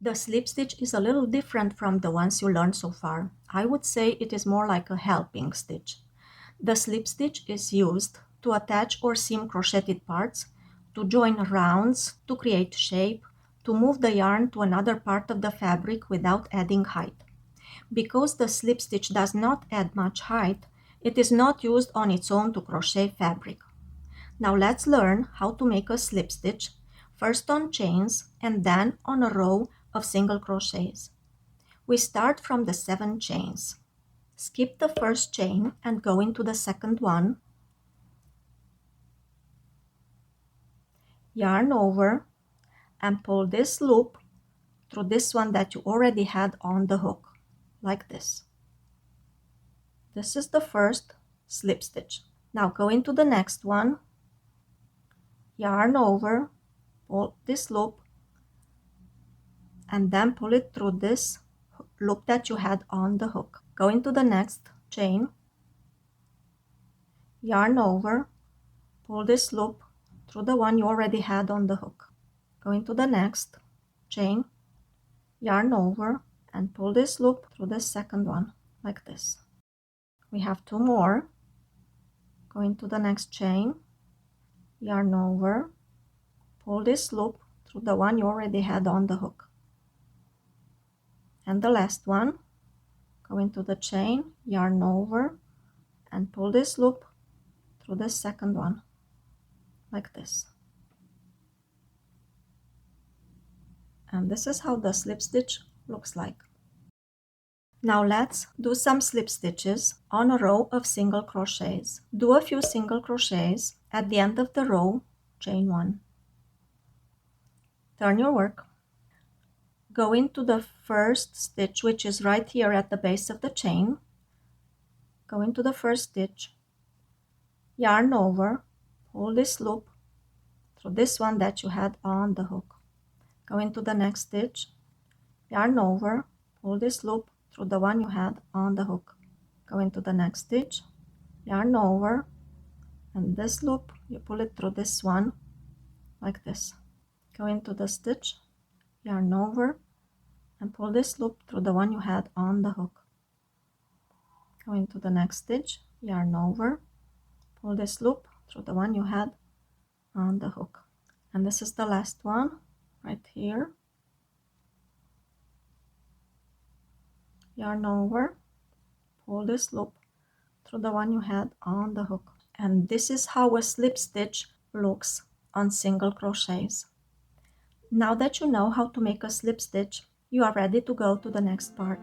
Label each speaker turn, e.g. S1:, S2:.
S1: The slip stitch is a little different from the ones you learned so far. I would say it is more like a helping stitch. The slip stitch is used to attach or seam crocheted parts, to join rounds, to create shape, to move the yarn to another part of the fabric without adding height. Because the slip stitch does not add much height, it is not used on its own to crochet fabric. Now let's learn how to make a slip stitch, first on chains and then on a row of single crochets. We start from the 7 chains. Skip the first chain and go into the second one. Yarn over and pull this loop through this one that you already had on the hook, like this. This is the first slip stitch. Now go into the next one, yarn over, pull this loop, and then pull it through this loop that you had on the hook. Go into the next chain, yarn over, pull this loop through the one you already had on the hook. Go into the next chain, yarn over, and pull this loop through the second one, like this. We have 2 more. Go into the next chain, yarn over, pull this loop through the one you already had on the hook. And the last one, go into the chain, yarn over, and pull this loop through the second one, like this. And this is how the slip stitch looks like. Now let's do some slip stitches on a row of single crochets. Do a few single crochets at the end of the row, chain 1. Turn your work. Go into the first stitch, which is right here at the base of the chain. Go into the first stitch, yarn over, pull this loop through this one that you had on the hook. Go into the next stitch, yarn over, pull this loop through the one you had on the hook. Go into the next stitch, yarn over, and this loop you pull it through this one, like this. Go into the stitch, yarn over, and pull this loop through the one you had on the hook. Go into the next stitch, yarn over, pull this loop through the one you had on the hook. And this is the last one right here. Yarn over, pull this loop through the one you had on the hook. And this is how a slip stitch looks on single crochets. Now that you know how to make a slip stitch, you are ready to go to the next part.